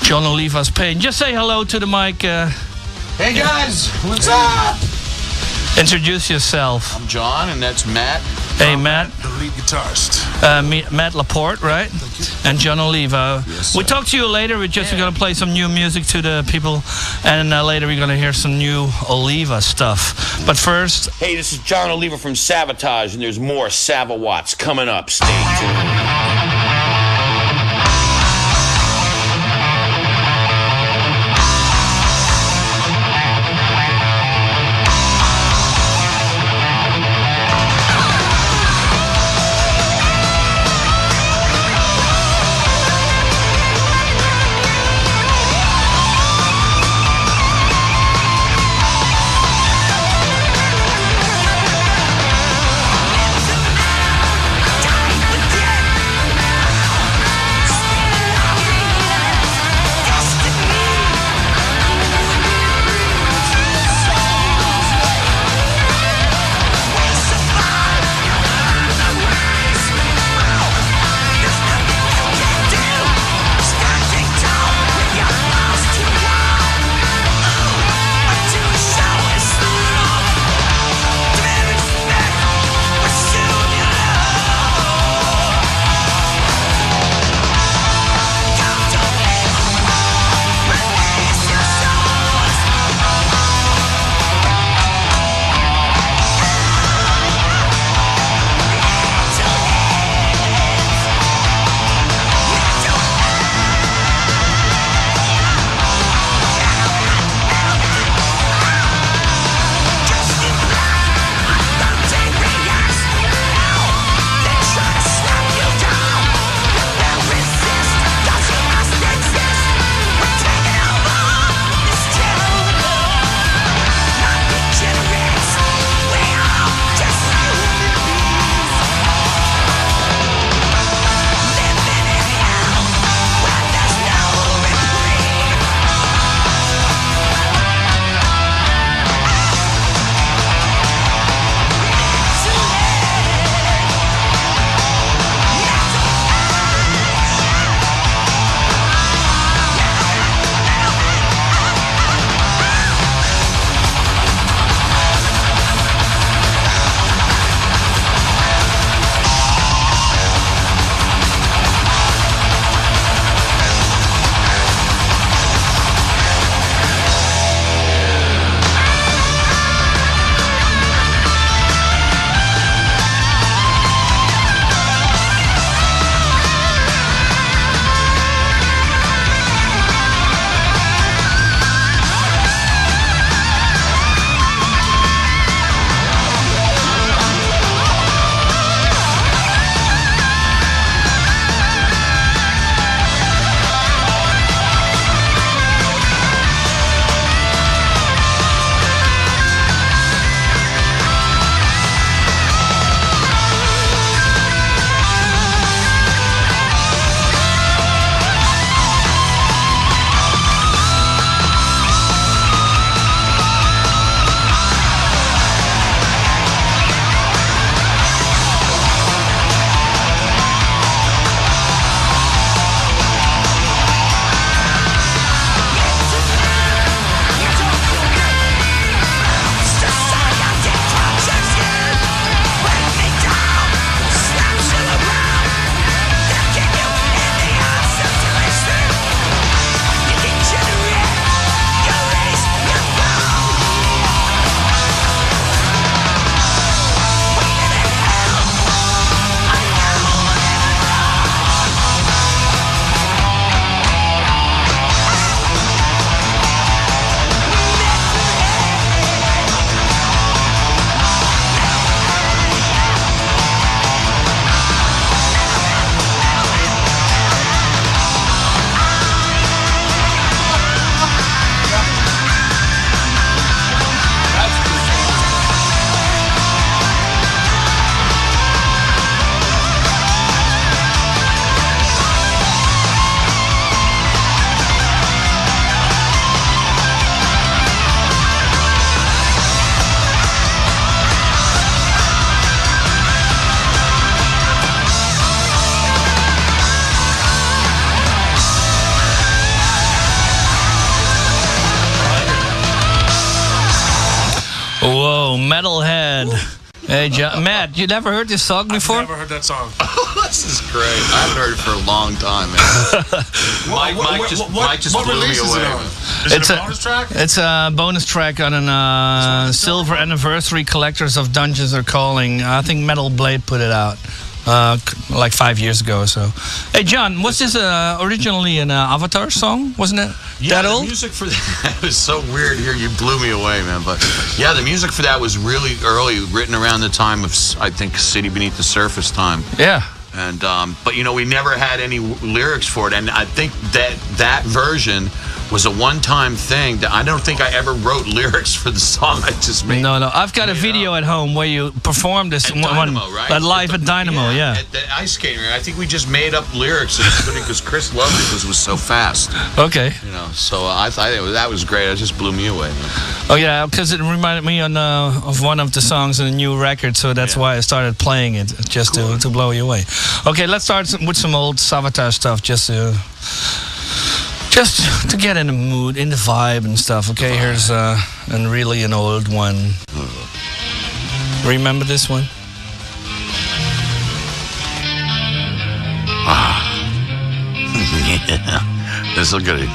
John Oliva's Pain. Just say hello to the mic. Hey guys, what's up? Introduce yourself. I'm John, and that's Matt. Hey, Matt. The lead guitarist. Matt LaPorte, right? Thank you. And John Oliva. Yes, We'll talk to you later. We're going to play some new music to the people. And later we're going to hear some new Oliva stuff. But first... Hey, this is John Oliva from Sabotage, and there's more Savawatts coming up. Stay tuned. metalhead. Hey, Matt, you never heard this song before? I've never heard that song. This is great. I haven't heard it for a long time, man. Mike just what blew me release is away. it on? Is it a bonus track? It's a bonus track on a Silver Anniversary Collectors of Dungeons Are Calling. I think Metal Blade put it out like 5 years ago or so. Hey, John, was this originally an Avatar song? Wasn't it Yeah, that the old? music for that was so weird here. You blew me away, man. But yeah, the music for that was really early, written around the time of, I think, City Beneath the Surface time. Yeah. And but you know, we never had any lyrics for it, and I think that version was a one-time thing. That I don't think I ever wrote lyrics for the song I just made. No, I've got a video at home where you performed this At Dynamo, right? live at Dynamo, yeah. At the ice skating rink. I think we just made up lyrics because Chris loved it because it was so fast. Okay. You know, so I thought that was great. It just blew me away, man. Oh yeah, because it reminded me of one of the songs in the new record, so that's why I started playing it, just to blow you away. Okay, let's start with some old Sabotage stuff, just to get in the mood, in the vibe and stuff. Okay, here's really an old one. Remember this one? Yeah, this is good.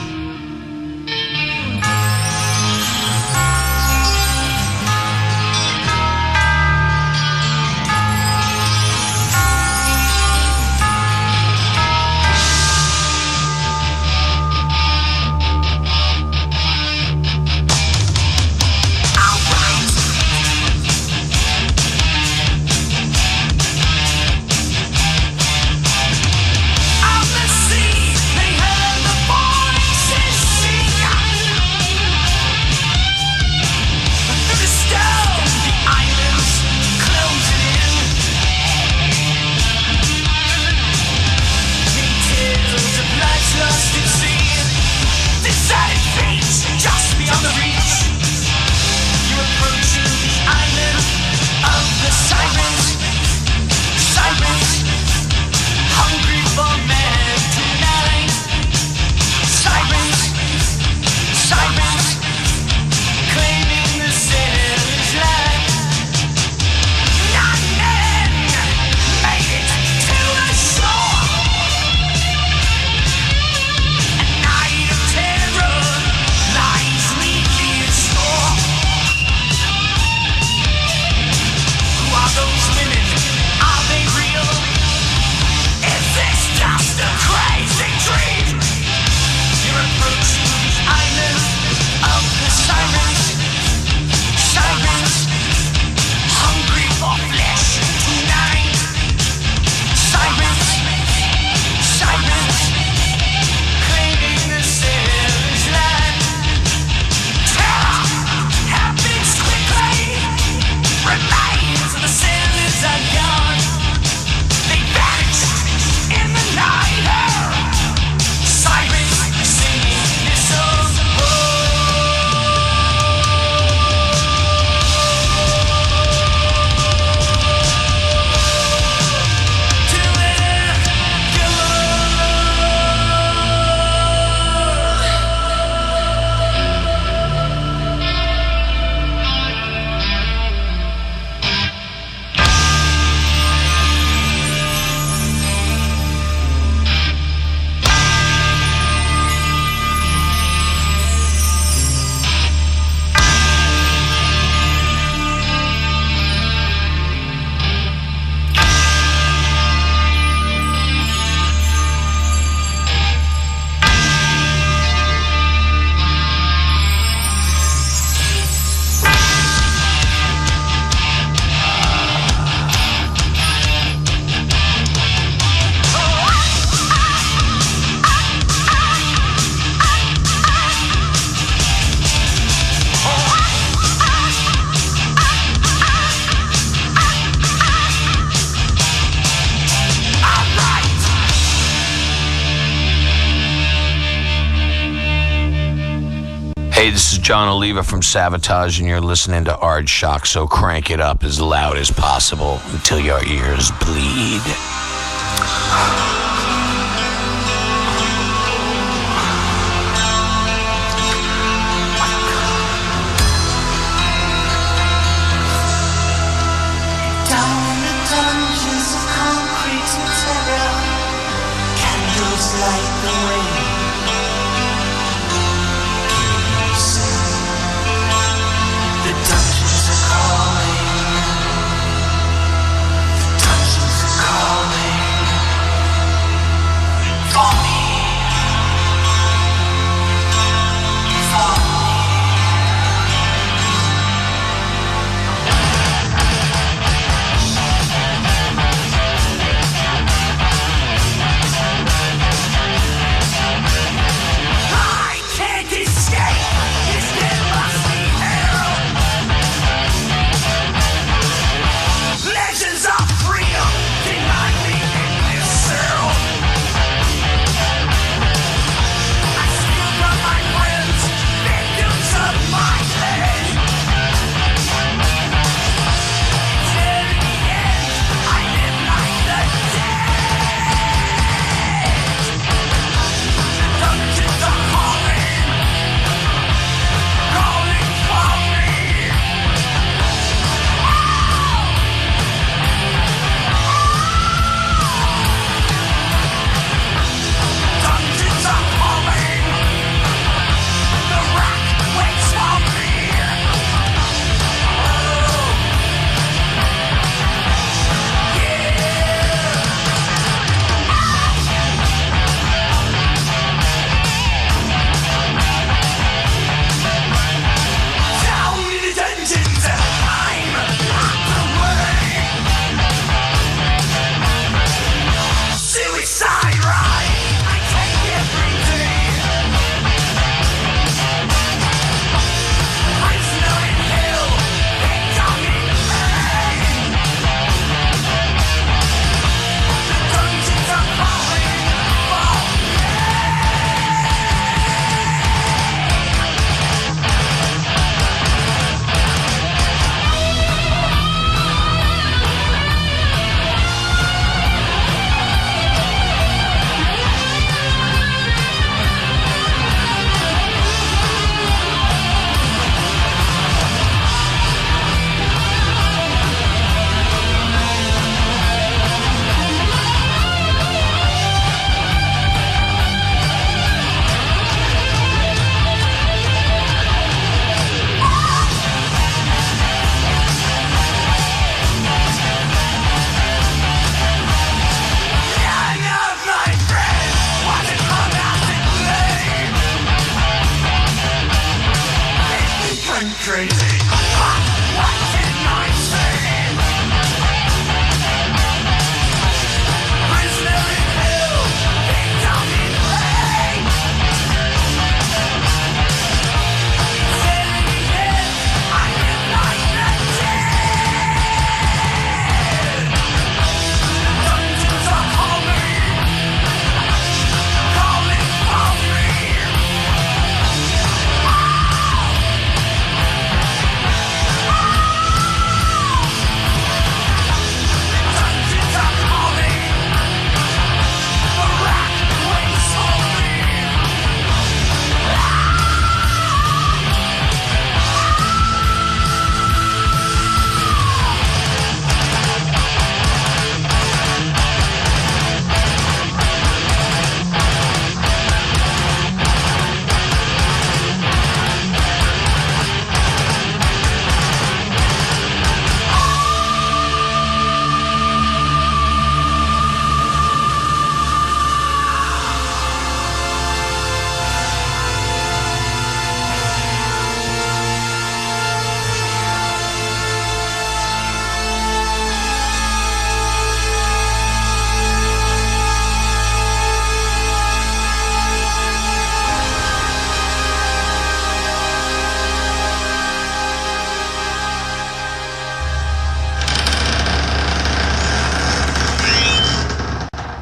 Hey, this is John Oliva from Sabotage, and you're listening to Ard Shock, so crank it up as loud as possible until your ears bleed.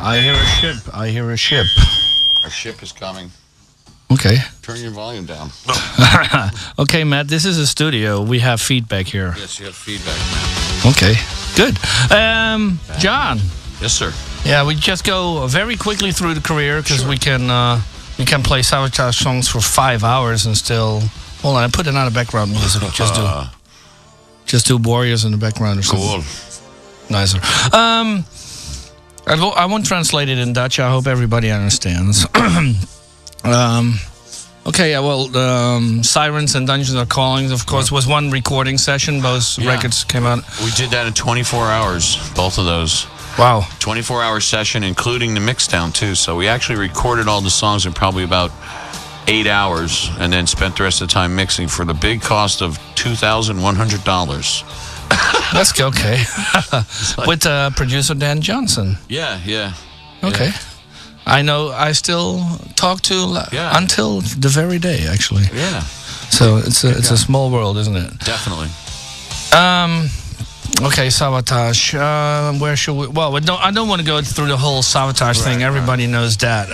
I hear a ship. I hear a ship. Our ship is coming. Okay. Turn your volume down. Okay, Matt, this is a studio. We have feedback here. Yes, you have feedback, man. Okay, good. John. Yes, sir. Yeah, we just go very quickly through the career because we can play Sabotage songs for 5 hours and still. Hold on, I put another background music. Just do Warriors in the background or something. Cool. Nicer. I won't translate it in Dutch. I hope everybody understands. Okay, yeah, well, Sirens and Dungeons Are Calling, of course, was one recording session. Both records came out. We did that in 24 hours, both of those. Wow. 24-hour session, including the mixdown, too. So we actually recorded all the songs in probably about 8 hours and then spent the rest of the time mixing for the big cost of $2,100. That's okay. With producer Dan Johnson. Yeah. Okay. Yeah. I know. I still talk to until the very day, actually. Yeah. So it's a small world, isn't it? Definitely. Okay, Sabotage. Where should we? Well, I don't want to go through the whole Sabotage thing. Everybody knows that.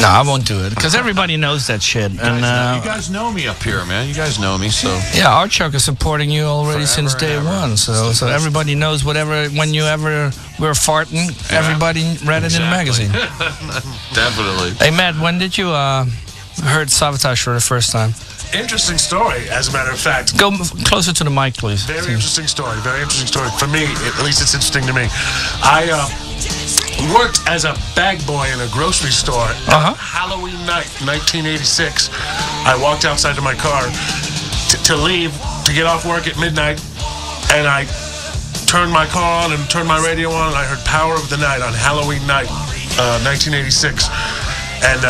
No, I won't do it because everybody knows that shit. You guys know me up here, man. You guys know me, so yeah. Archuk is supporting you already since day one. So everybody knows whenever we're farting, everybody read it in the magazine. Definitely. Hey, Matt, when did you heard Sabotage for the first time? Interesting story, as a matter of fact. Go closer to the mic, please. Very interesting story. For me, at least it's interesting to me. I worked as a bag boy in a grocery store Halloween night, 1986. I walked outside to my car to leave, to get off work at midnight, and I turned my car on and turned my radio on, and I heard Power of the Night on Halloween night, 1986. And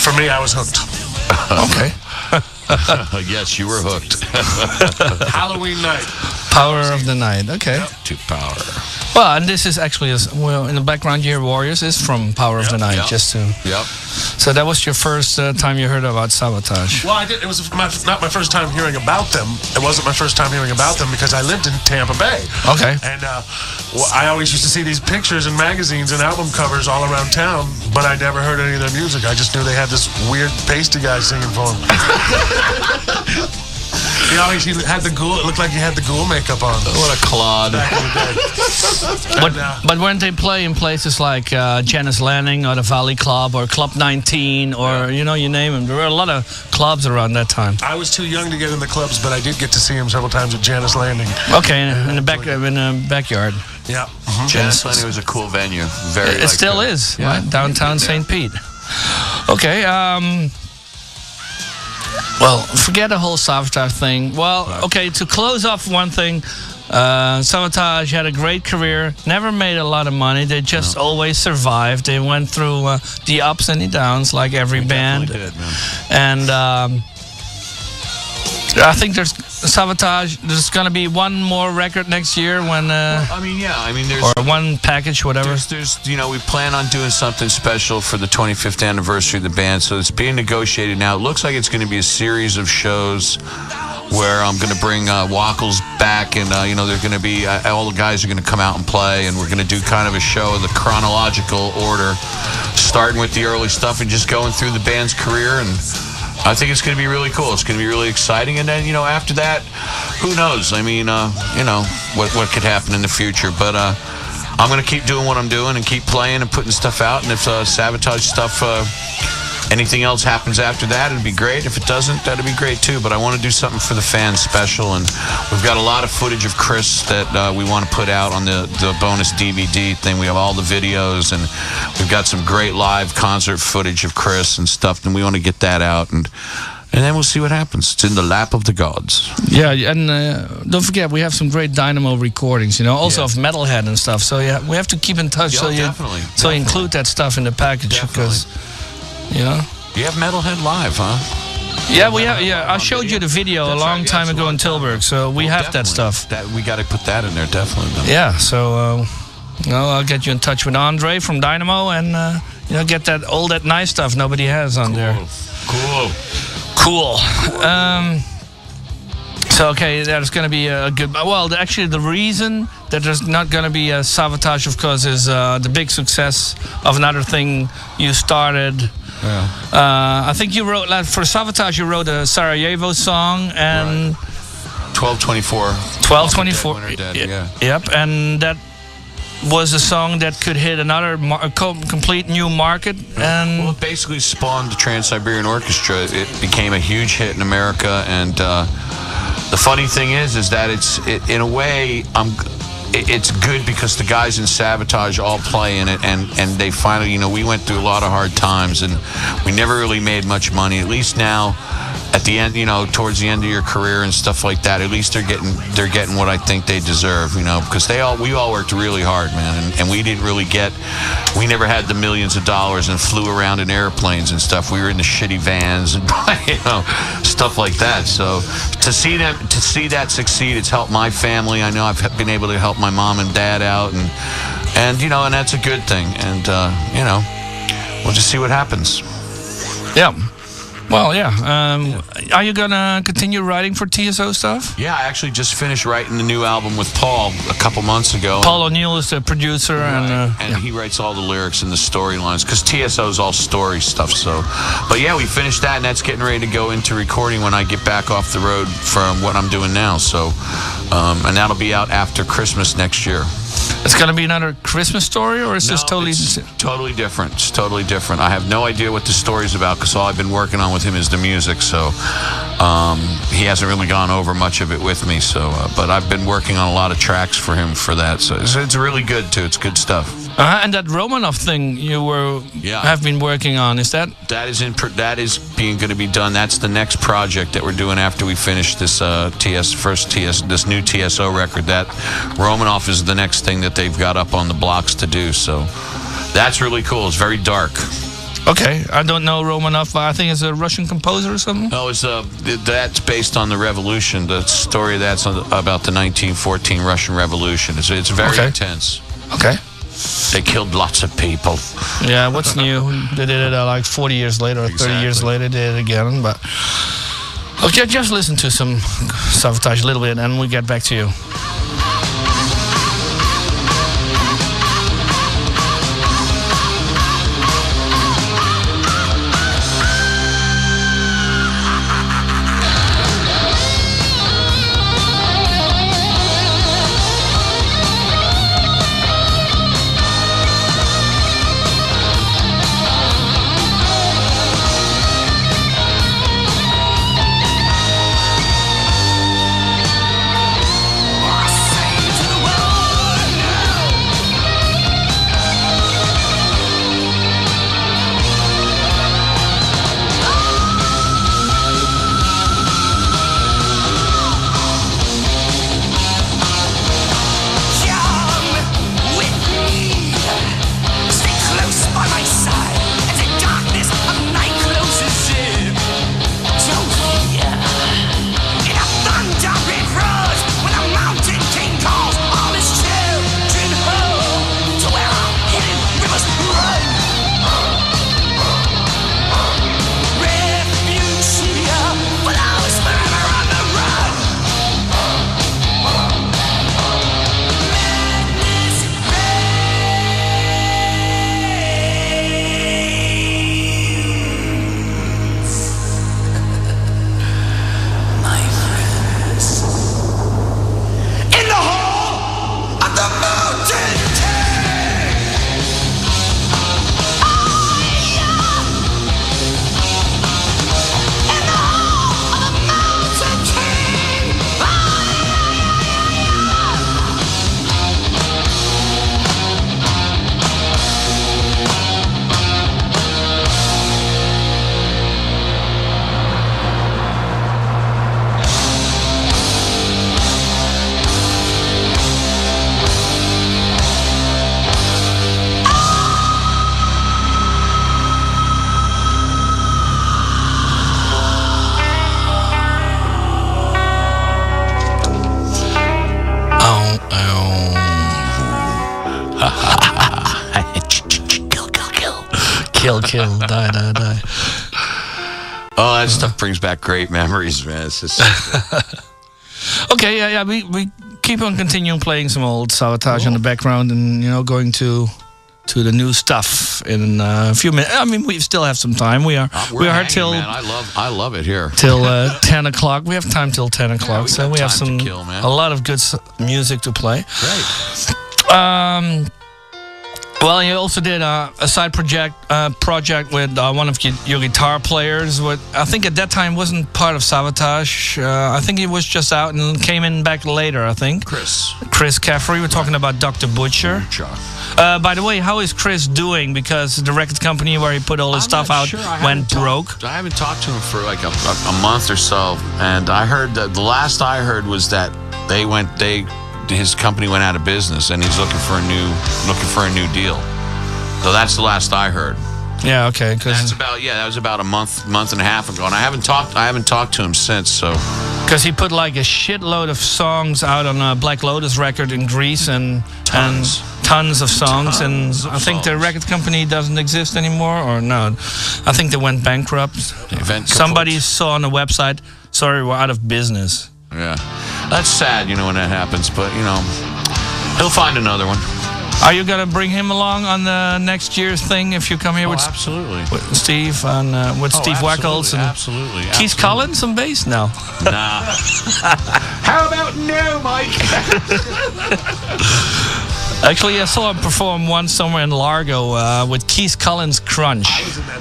for me, I was hooked. Okay. Yes, you were hooked. Halloween night. Power of the Night. Okay. Yep. To Power. Well, and this is actually, in the background you hear Warriors is from Power of the Night. Yep. Just to. Yep. So that was your first time you heard about Sabotage. Well, it was not my first time hearing about them. It wasn't my first time hearing about them because I lived in Tampa Bay. Okay. And I always used to see these pictures in magazines and album covers all around town, but I never heard any of their music. I just knew they had this weird pasty guy singing for them. He had the ghoul. It looked like he had the ghoul makeup on. What a clod. Back in the day. But when they play in places like Janice Landing or the Valley Club or Club 19 or, you name them, there were a lot of clubs around that time. I was too young to get in the clubs, but I did get to see him several times at Janice Landing. Okay, in the backyard. Yeah. Mm-hmm. Janice Landing was a cool venue. It still is, right? Downtown St. Pete. Okay, well, forget the whole Sabotage thing. Well, okay, to close off one thing, Sabotage had a great career, never made a lot of money. They just always survived. They went through the ups and the downs like every band. Did, man. And I think there's going to be one more record next year when there's or one package, whatever. There's we plan on doing something special for the 25th anniversary of the band, so it's being negotiated now. It looks like it's going to be a series of shows where I'm going to bring Wackles back, and they're going to be all the guys are going to come out and play, and we're going to do kind of a show in the chronological order, starting with the early stuff and just going through the band's career. And I think it's going to be really cool. It's going to be really exciting. And then, after that, who knows? I mean, what could happen in the future. But I'm going to keep doing what I'm doing and keep playing and putting stuff out. And if Sabotage stuff, anything else happens after that, it'd be great. If it doesn't, that'd be great too. But I want to do something for the fans special. And we've got a lot of footage of Chris that we want to put out on the bonus DVD thing. We have all the videos, and we've got some great live concert footage of Chris and stuff. And we want to get that out. And then we'll see what happens. It's in the lap of the gods. Yeah, and don't forget, we have some great Dynamo recordings, also of Metalhead and stuff. So yeah, we have to keep in touch. Definitely. So you include that stuff in the package because, You have Metalhead live, huh? Yeah, we have. Yeah, I showed you the video a long time ago in Tilburg, so we have that stuff. We got to put that in there, definitely. Yeah, so I'll get you in touch with Andre from Dynamo and get all that nice stuff nobody has on there. Cool. So okay, there's going to be a good. Well, actually, the reason that there's not going to be a Sabotage, of course, is the big success of another thing you started. Yeah. I think you wrote, like, for Sabotage, you wrote a Sarajevo song and 1224. 1224. When they're dead, yeah. Yep, and that was a song that could hit another complete new market. And well, it basically spawned the Trans-Siberian Orchestra. It became a huge hit in America, and the funny thing is that in a way, it's good because the guys in Sabotage all play in it, and they finally, we went through a lot of hard times, and we never really made much money. At least now, at the end, towards the end of your career and stuff like that, at least they're getting what I think they deserve, because we all worked really hard, man, and we never had the millions of dollars and flew around in airplanes and stuff. We were in the shitty vans and stuff like that. So to see that succeed, it's helped my family. I know I've been able to help my mom and dad out, and that's a good thing. And we'll just see what happens. Yeah. Well, yeah. Are you gonna continue writing for TSO stuff? Yeah, I actually just finished writing the new album with Paul a couple months ago. Paul O'Neill is the producer, and he writes all the lyrics and the storylines, because TSO is all story stuff. So, but yeah, we finished that, and that's getting ready to go into recording when I get back off the road from what I'm doing now. So, and that'll be out after Christmas next year. It's gonna be another Christmas story, or is this totally? It's totally different. It's totally different. I have no idea what the story's about, because all I've been working on with him is the music. So he hasn't really gone over much of it with me. So, but I've been working on a lot of tracks for him for that. So it's really good too. It's good stuff. And that Romanov thing you have been working on, is that? That is going to be done. That's the next project that we're doing after we finish this this new TSO record. That Romanov is the next thing that they've got up on the blocks to do. So that's really cool. It's very dark. Okay, I don't know Romanov, but I think it's a Russian composer or something. No, that's based on the revolution. The story that's about the 1914 Russian Revolution. It's very intense. Okay. They killed lots of people. Yeah, what's new? They did it like 40 years later or 30 years later. They did it again. But okay, just listen to some Sabotage a little bit, and we get back to you. Kill, die. Oh, that stuff brings back great memories, man. It's just okay, yeah. We keep on continuing playing some old Savatage in the background, and going to the new stuff in a few minutes. I mean, we still have some time. We are hanging, till man. I love it here till 10 o'clock. We have time till 10 o'clock, we so got we have time some to kill, man. a lot of good music to play. Great. Well, you also did a side project with one of your guitar players. What I think at that time wasn't part of Savatage. I think he was just out and came in back later. I think Chris Caffrey. We're talking about Dr. Butcher. By the way, how is Chris doing? Because the record company where he put all his stuff out went broke. I haven't talked to him for like a month or so, and I heard that the last I heard was that his company went out of business, and he's looking for a new deal. So that's the last I heard. Yeah, okay. That was about a month and a half ago, and I haven't talked to him since. So because he put like a shitload of songs out on a Black Lotus record in Greece, and tons of songs, I think the record company doesn't exist anymore, or no? I think they went bankrupt. Somebody saw on the website, sorry, we're out of business. Yeah, that's sad, when that happens. But he'll find another one. Are you gonna bring him along on the next year's thing if you come here with absolutely with Steve and with Steve Wackles and absolutely Keith Collins on bass? No. Nah. How about no, Mike? Actually, I saw him perform once somewhere in Largo with Keith Collins Crunch.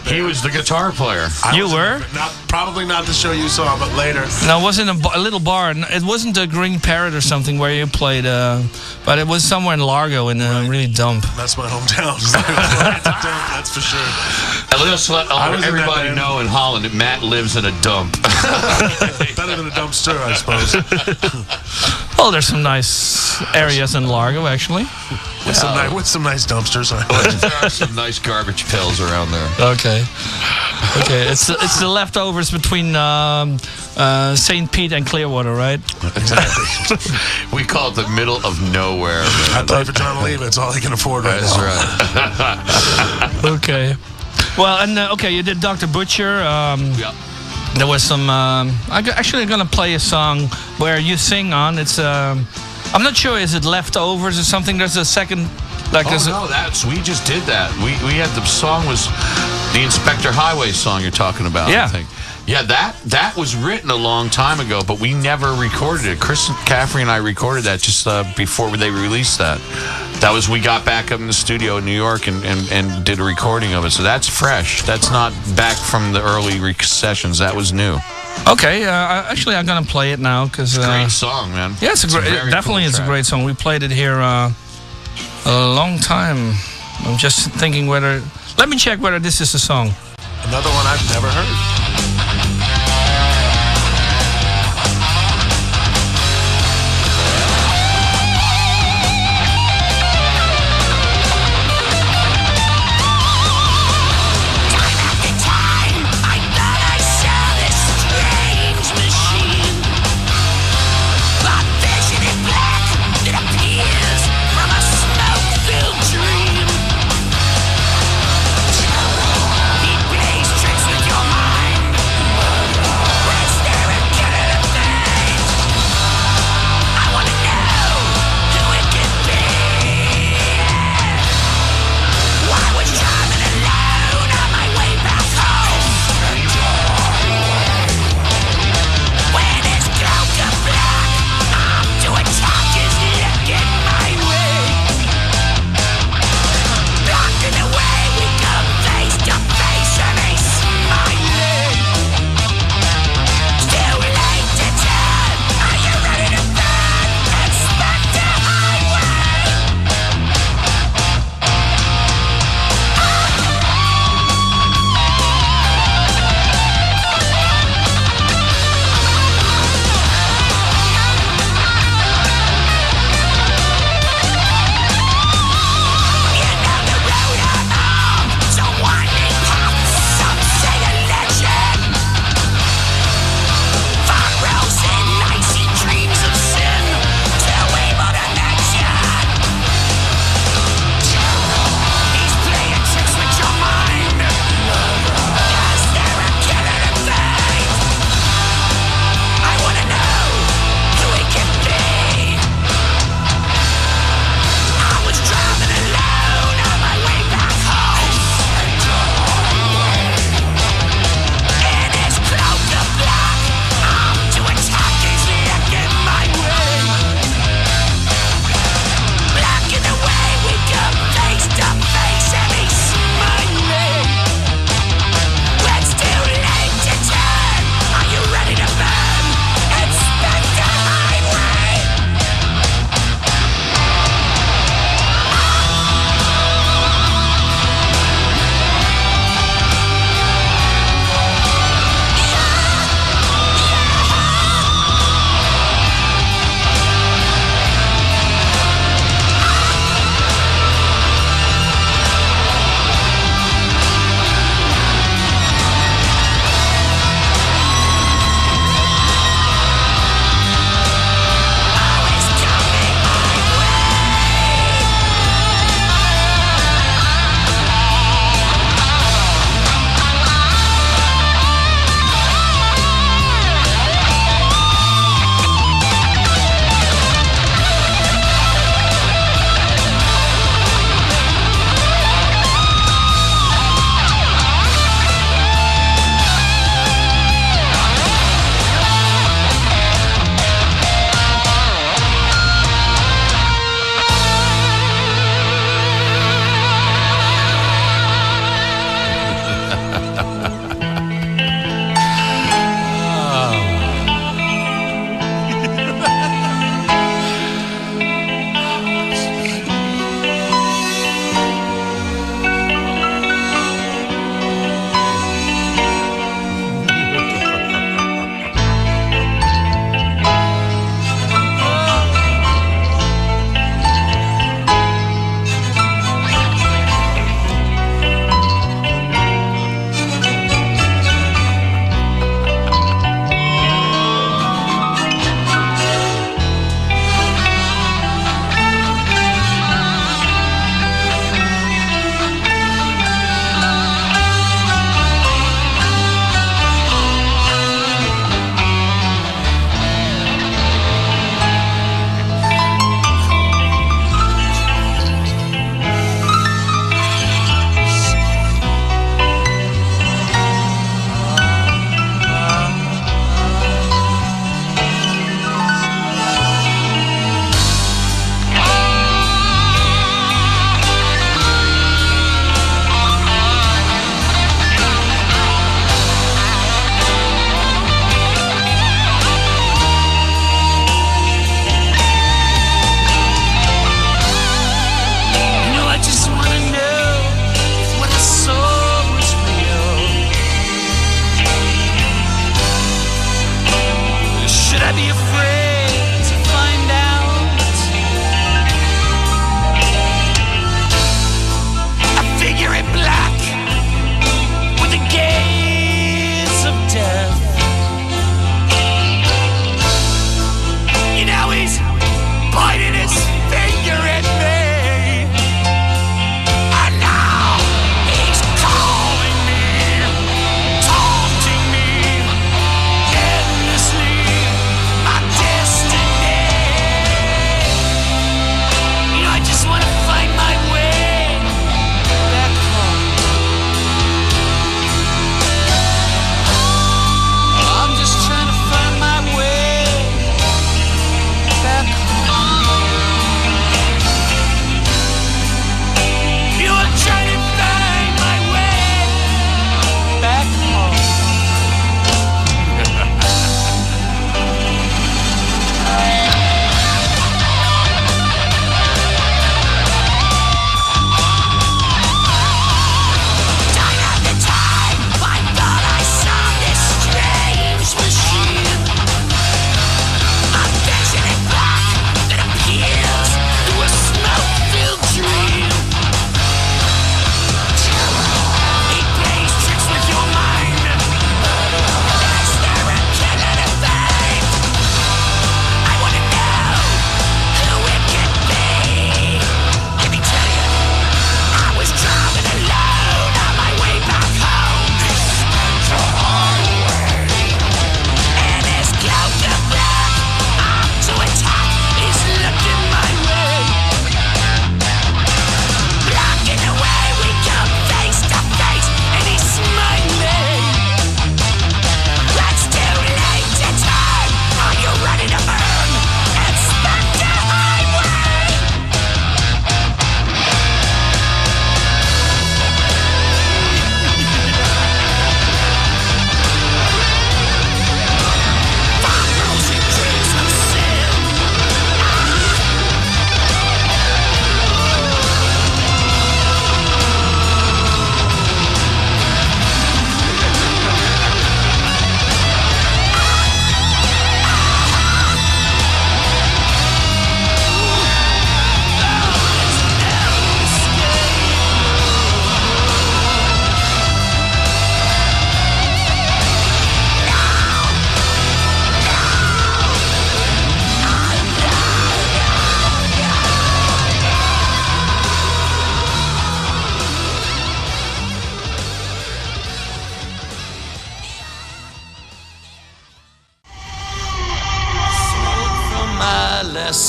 He was the guitar player. You were? Probably not the show you saw, but later. No, it was in a little bar. It wasn't a Green Parrot or something where you played, but it was somewhere in Largo in a really dump. That's my hometown. That's for sure. And let's let everybody know in Holland that Matt lives in a dump. Better than a dumpster, I suppose. Well, there's some nice areas in Largo, actually. With some nice dumpsters. There are some nice garbage pails around there. Okay. It's the leftovers between St. Pete and Clearwater, right? Exactly. We call it the middle of nowhere. I play for John Oliva. It's all he can afford right now. That's right. Okay. Well, and you did Dr. Butcher. Yeah. There was some. I'm actually going to play a song where you sing on. It's. I'm not sure. Is it Leftovers or something? There's a second. We just did that. We had the song was the Inspector Highway song you're talking about. Yeah. I think. Yeah, that was written a long time ago, but we never recorded it. Chris Caffrey and I recorded that just before they released that. We got back up in the studio in New York and did a recording of it. So that's fresh. That's not back from the early sessions. That was new. Okay, actually, I'm gonna play it now because it's a great song, man. Yeah, it's a great song. We played it here a long time. I'm just thinking whether. Let me check whether this is a song. Another one I've never heard. He plays tricks with your mind.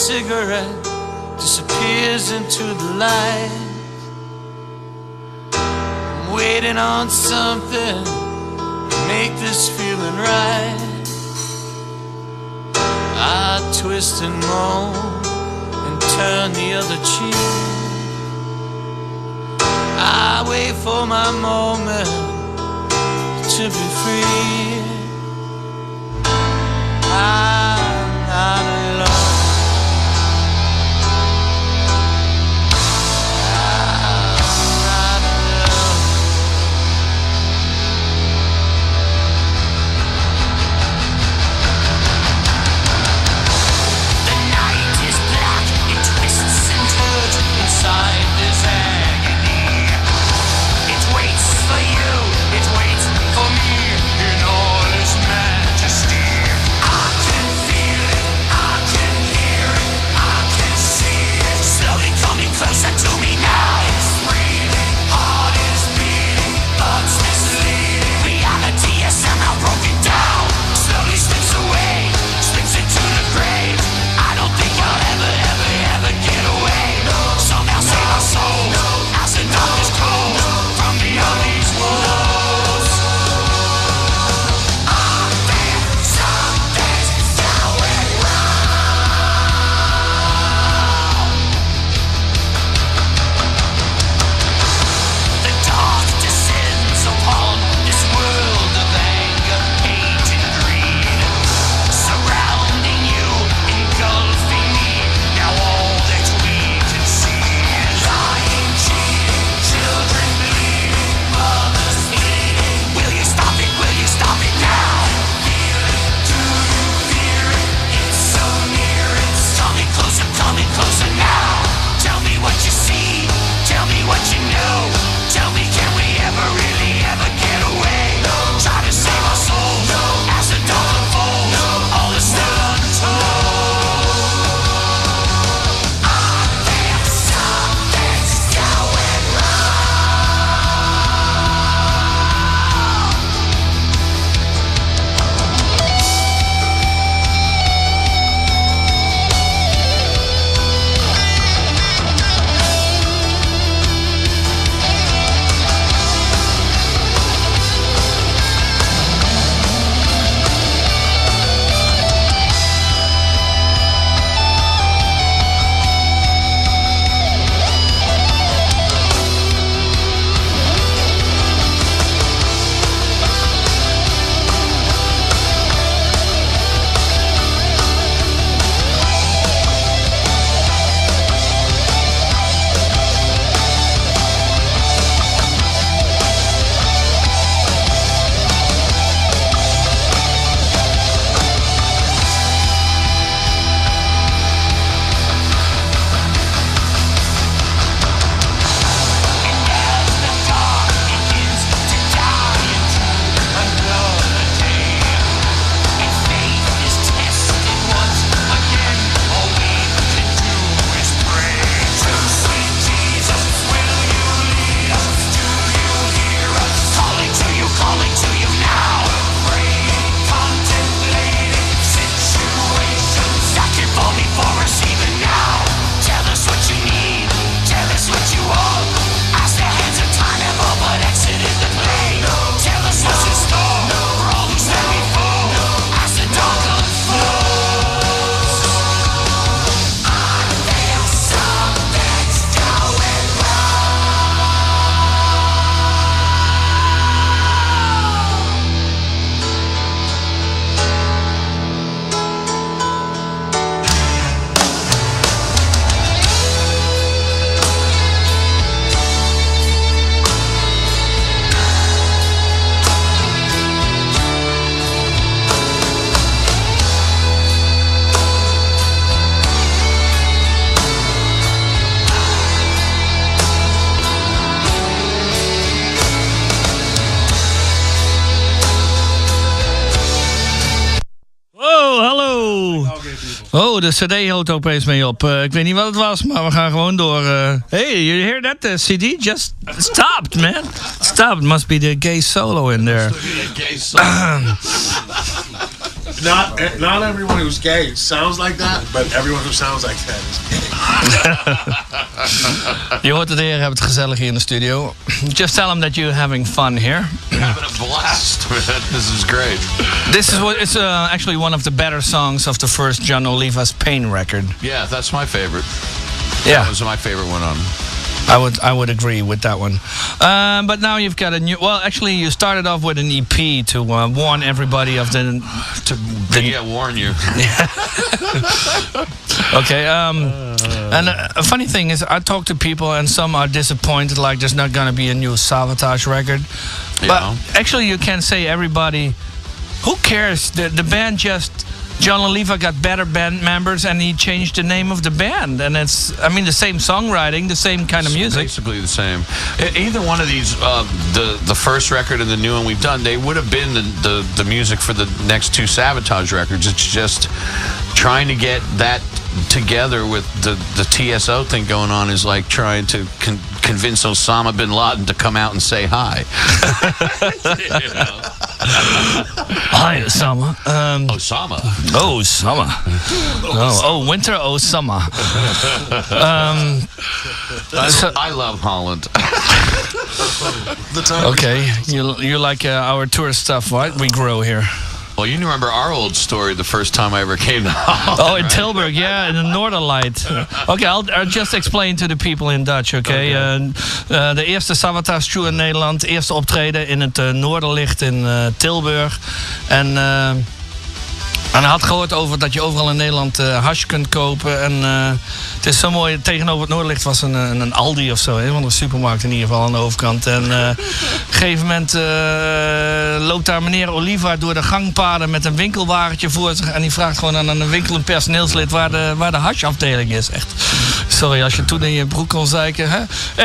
cigarette disappears into the light. I'm waiting on something to make this feeling right. I twist and moan and turn the other cheek. I wait for my moment to be free. I'm not alone. Oh, de CD houdt opeens mee op. Ik weet niet wat het was, maar we gaan gewoon door. Hey, you hear that? The CD just stopped, man. Stopped. Must be the gay solo in there. Not everyone who's gay sounds like that, but everyone who sounds like that is gay. Je hoort het, de heren hebben het gezellig hier in de studio. Just tell them that you're having fun here. Having a blast. This is great. This is what it's actually one of the better songs of the first John Oliva's Pain record. Yeah, that's my favorite. Yeah, that was my favorite one on. I would agree with that one. But now you've got a new. Well, actually, you started off with an EP to warn everybody of the. Warn you. Okay. And a funny thing is, I talk to people, and some are disappointed, like there's not gonna be a new Savatage record. Yeah. But actually, you can say everybody. Who cares? The band just. John Oliva got better band members, and he changed the name of the band. And it's, I mean, the same songwriting, the same kind of music. Basically the same. Either one of these, the first record and the new one we've done, they would have been the music for the next two Savatage records. It's just trying to get that together with the TSO thing going on is like trying to convince Osama bin Laden to come out and say hi. Hi, Osama. Osama. Oh, summer. Oh, winter. Oh, summer. I love Holland. Okay, you like our tourist stuff, right? We grow here. Well, you remember our old story the first time I ever came to Holland. Oh, in Tilburg, yeah, in the Noorderlight. Okay, I'll just explain to the people in Dutch, okay? De eerste Savatage tour in Nederland, eerste optreden in het Noorderlicht in Tilburg. En hij had gehoord over dat je overal in Nederland hash kunt kopen. En het is zo mooi, tegenover het Noorderlicht was een Aldi of zo. Een van de supermarkt in ieder geval aan de overkant. En op een gegeven moment loopt daar meneer Oliva door de gangpaden met een winkelwagentje voor zich. En die vraagt gewoon aan een winkel een personeelslid waar de hashafdeling is. Echt. Sorry, als je toen in je broek kon zeiken. Hè?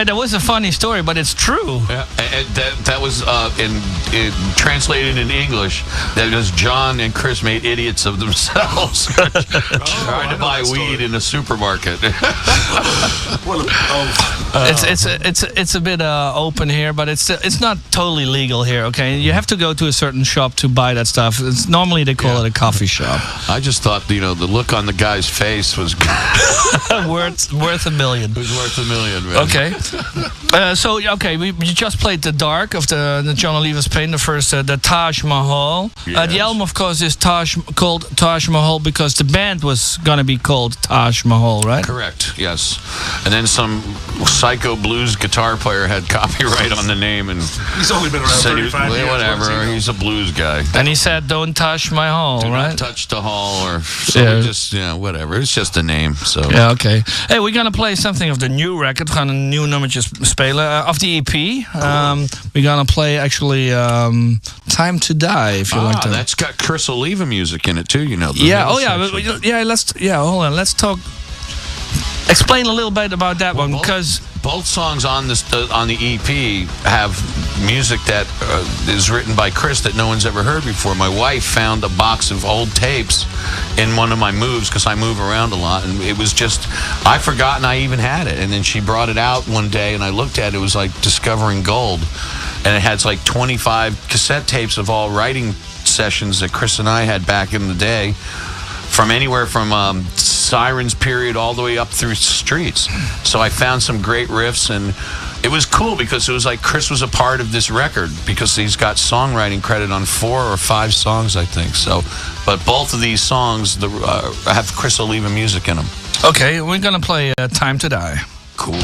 That was a funny story, but it's true. Yeah, that was in translated in English. That was John and Chris made idiots of themselves trying to buy weed in a supermarket. It's a bit open here, but it's not totally legal here. Okay, you have to go to a certain shop to buy that stuff. Normally they call it a coffee shop. I just thought, the look on the guy's face was worth $1 million. It was worth $1 million, man. Okay. We just played the Dark of the John Oliva's Pain, the first, the Taj Mahal. Yes. The album, of course, is called Taj Mahal because the band was gonna be called Taj Mahal, right? Correct. Yes. And then some psycho blues guitar player had copyright on the name, and he's only been around 35 years. Whatever. He's a blues guy. And he said, "Don't touch my hall," Do right? not touch the hall, or so just whatever. It's just a name. So yeah, okay. Hey, we're gonna play something of the new record. We gaan een nieuw nummertje spelen of the EP. We're gonna play actually "Time to Die" if you like that. That's got Chris Oliva music in it too. You know. Yeah. Oh yeah. Hold on. Let's talk. Explain a little bit about that one, because both songs on this on the EP have music that is written by Chris that no one's ever heard before. My wife found a box of old tapes in one of my moves, because I move around a lot, and it was just, I forgotten I even had it, and then she brought it out one day, and I looked at it. It was like discovering gold, and it had like 25 cassette tapes of all writing sessions that Chris and I had back in the day, from anywhere from Sirens period all the way up through Streets. So I found some great riffs, and it was cool because it was like Chris was a part of this record, because he's got songwriting credit on 4 or 5 songs, I think. So, but both of these songs have Chris Oliva music in them. Okay, we're gonna play "Time to Die." Cool.